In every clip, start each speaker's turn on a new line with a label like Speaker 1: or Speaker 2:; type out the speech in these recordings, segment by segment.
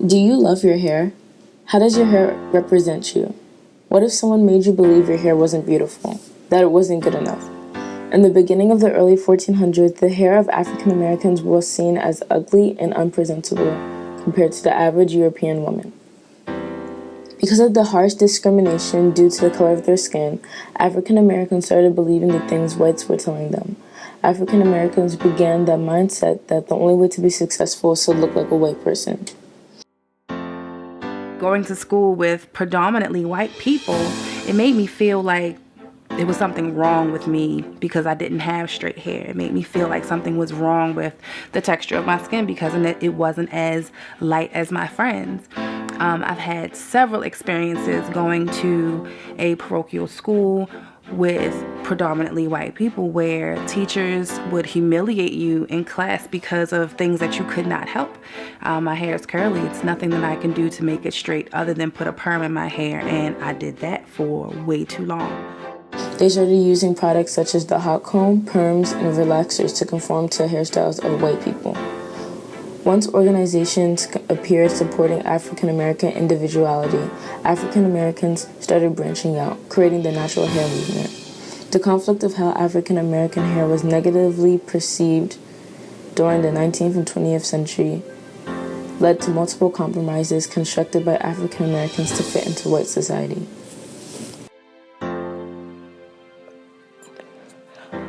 Speaker 1: Do you love your hair? How does your hair represent you? What if someone made you believe your hair wasn't beautiful, that it wasn't good enough? In the beginning of the early 1400s, the hair of African Americans was seen as ugly and unpresentable compared to the average European woman. Because of the harsh discrimination due to the color of their skin, African Americans started believing the things whites were telling them. African Americans began the mindset that the only way to be successful is to look like a white person.
Speaker 2: Going to school with predominantly white people, it made me feel like there was something wrong with me because I didn't have straight hair. It made me feel like something was wrong with the texture of my skin because it wasn't as light as my friends. I've had several experiences going to a parochial school with predominantly white people where teachers would humiliate you in class because of things that you could not help. My hair is curly. It's nothing that I can do to make it straight other than put a perm in my hair, and I did that for way too long.
Speaker 1: They started using products such as the hot comb, perms, and relaxers to conform to hairstyles of white people. Once organizations appeared supporting African American individuality, African Americans started branching out, creating the natural hair movement. The conflict of how African American hair was negatively perceived during the 19th and 20th century led to multiple compromises constructed by African Americans to fit into white society.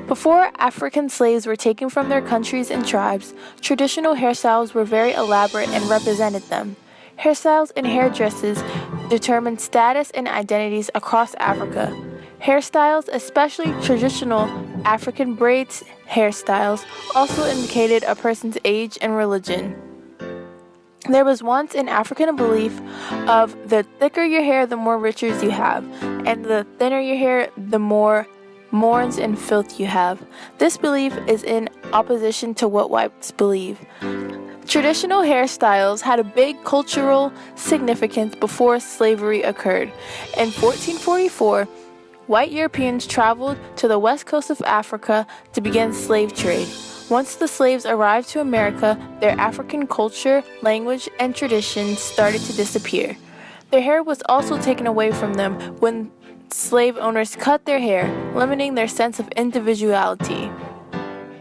Speaker 3: Before African slaves were taken from their countries and tribes, traditional hairstyles were very elaborate and represented them. Hairstyles and hairdresses determined status and identities across Africa. Hairstyles, especially traditional African braids hairstyles, also indicated a person's age and religion. There was once an African belief of the thicker your hair, the more riches you have, and the thinner your hair, the more mourns and filth you have. This belief is in opposition to what whites believe. Traditional hairstyles had a big cultural significance before slavery occurred. In 1444, white Europeans traveled to the west coast of Africa to begin slave trade. Once the slaves arrived to America, their African culture, language, and traditions started to disappear. Their hair was also taken away from them when slave owners cut their hair, limiting their sense of individuality.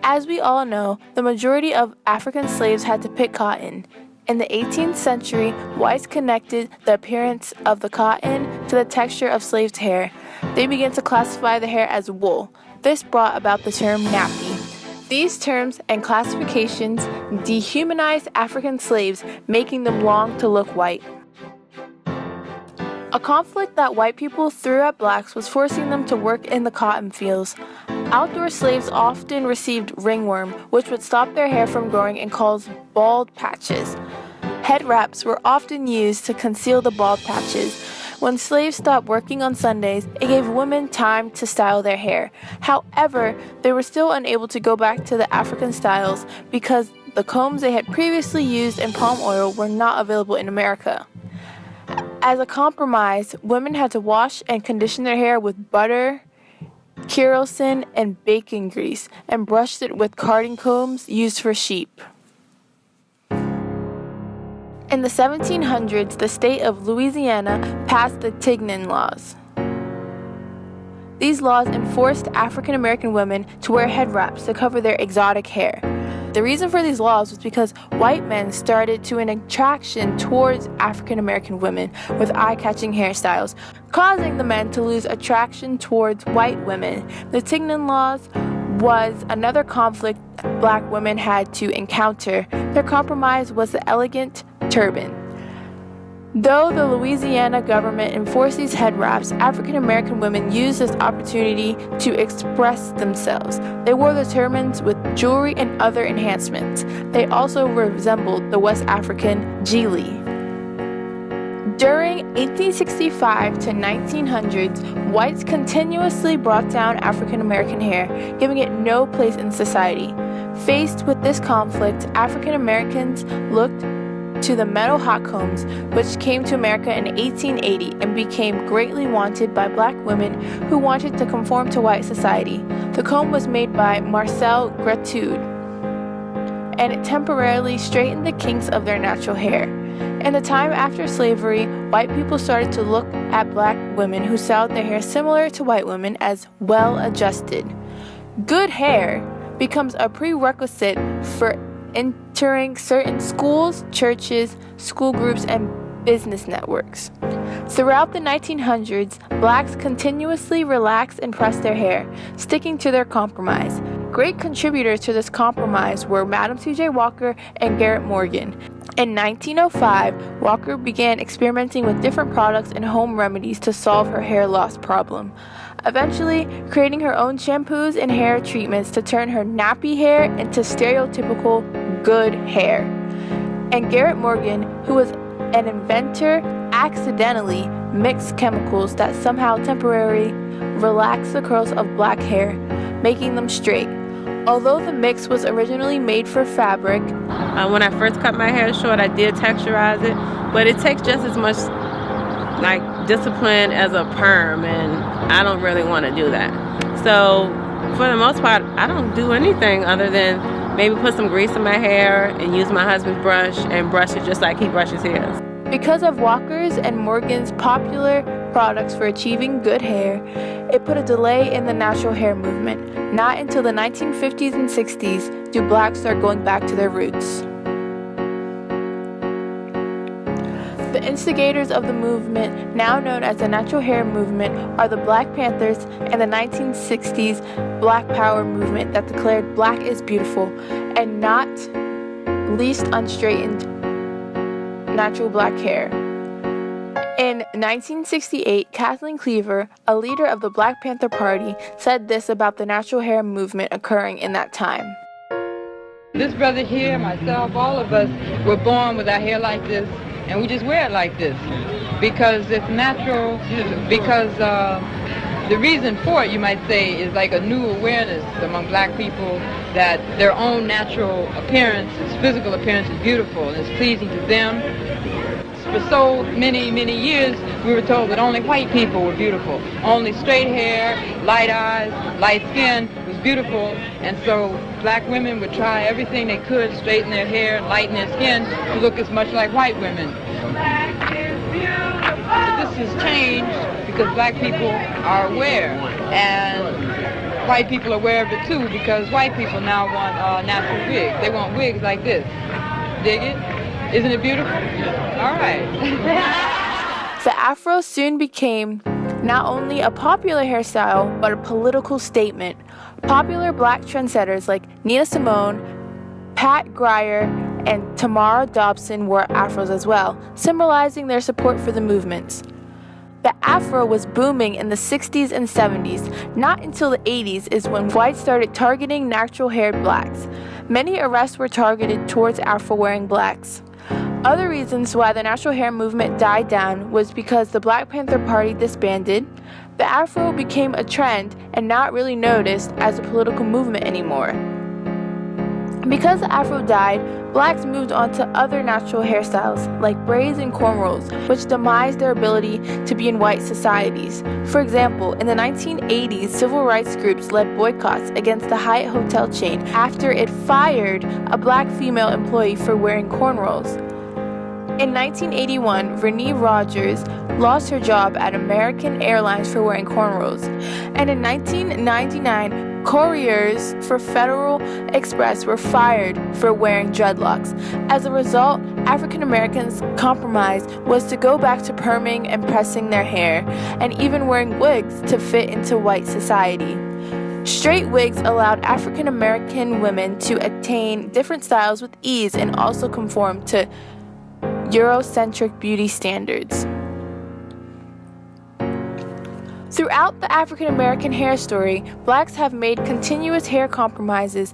Speaker 3: As we all know, the majority of African slaves had to pick cotton. In the 18th century, whites connected the appearance of the cotton to the texture of slaves' hair. They began to classify the hair as wool. This brought about the term nappy. These terms and classifications dehumanized African slaves, making them long to look white. A conflict that white people threw at blacks was forcing them to work in the cotton fields. Outdoor slaves often received ringworm, which would stop their hair from growing and cause bald patches. Head wraps were often used to conceal the bald patches. When slaves stopped working on Sundays, it gave women time to style their hair. However, they were still unable to go back to the African styles because the combs they had previously used and palm oil were not available in America. As a compromise, women had to wash and condition their hair with butter, kerosene, and bacon grease, and brushed it with carding combs used for sheep. In the 1700s, the state of Louisiana passed the Tignon laws. These laws enforced African American women to wear head wraps to cover their exotic hair. The reason for these laws was because white men started to an attraction towards African American women with eye-catching hairstyles, causing the men to lose attraction towards white women. The Tignon laws was another conflict black women had to encounter. Their compromise was the elegant turban. Though the Louisiana government enforced these head wraps, African American women used this opportunity to express themselves. They wore the turbans with jewelry and other enhancements. They also resembled the West African gili. During 1865 to 1900s, whites continuously brought down African American hair, giving it no place in society. Faced with this conflict, African Americans looked to the metal hot combs, which came to America in 1880 and became greatly wanted by black women who wanted to conform to white society. The comb was made by Marcel Gratude, and it temporarily straightened the kinks of their natural hair. In the time after slavery, white people started to look at black women who styled their hair similar to white women as well-adjusted. Good hair becomes a prerequisite for entering certain schools, churches, school groups, and business networks. Throughout the 1900s, blacks continuously relaxed and pressed their hair, sticking to their compromise. Great contributors to this compromise were Madam C.J. Walker and Garrett Morgan. In 1905, Walker began experimenting with different products and home remedies to solve her hair loss problem, eventually creating her own shampoos and hair treatments to turn her nappy hair into stereotypical good hair. And Garrett Morgan, who was an inventor, accidentally mixed chemicals that somehow temporarily relaxed the curls of black hair, making them straight. Although the mix was originally made for fabric,
Speaker 4: when I first cut my hair short, I did texturize it, but it takes just as much discipline as a perm, and I don't really want to do that. So for the most part, I don't do anything other than maybe put some grease in my hair and use my husband's brush and brush it just like he brushes his.
Speaker 3: Because of Walker's and Morgan's popular products for achieving good hair, it put a delay in the natural hair movement. Not until the 1950s and 60s do blacks start going back to their roots. The instigators of the movement, now known as the natural hair movement, are the Black Panthers and the 1960s Black Power movement that declared black is beautiful and not least unstraightened natural black hair. In 1968, Kathleen Cleaver, a leader of the Black Panther Party, said this about the natural hair movement occurring in that time.
Speaker 5: This brother here, myself, all of us were born with our hair like this, and we just wear it like this because it's natural, because the reason for it, you might say, is like a new awareness among black people that their own natural appearance, physical appearance is beautiful and it's pleasing to them. For so many, many years, we were told that only white people were beautiful. Only straight hair, light eyes, light skin was beautiful. And so black women would try everything they could, straighten their hair, lighten their skin to look as much like white women. But this has changed because black people are aware. And white people are aware of it too because white people now want natural wigs. They want wigs like this. Dig it? Isn't it beautiful? All right.
Speaker 3: The afro soon became not only a popular hairstyle, but a political statement. Popular black trendsetters like Nina Simone, Pat Grier, and Tamara Dobson wore afros as well, symbolizing their support for the movements. The afro was booming in the 60s and 70s. Not until the 80s is when whites started targeting natural-haired blacks. Many arrests were targeted towards afro-wearing blacks. Other reasons why the natural hair movement died down was because the Black Panther Party disbanded, the afro became a trend and not really noticed as a political movement anymore. Because the afro died, blacks moved on to other natural hairstyles like braids and cornrows, which demised their ability to be in white societies. For example, in the 1980s, civil rights groups led boycotts against the Hyatt hotel chain after it fired a black female employee for wearing cornrows. In 1981, Renee Rogers lost her job at American Airlines for wearing cornrows. And in 1999, couriers for Federal Express were fired for wearing dreadlocks. As a result, African Americans' compromise was to go back to perming and pressing their hair, and even wearing wigs to fit into white society. Straight wigs allowed African American women to attain different styles with ease and also conform to Eurocentric beauty standards. Throughout the African American hair story, blacks have made continuous hair compromises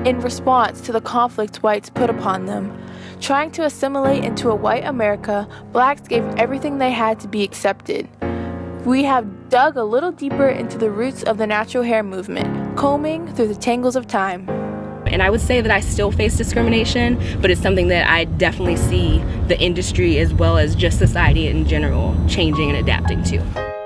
Speaker 3: in response to the conflict whites put upon them. Trying to assimilate into a white America, blacks gave everything they had to be accepted. We have dug a little deeper into the roots of the natural hair movement, combing through the tangles of time.
Speaker 6: And I would say that I still face discrimination, but it's something that I definitely see the industry as well as just society in general changing and adapting to.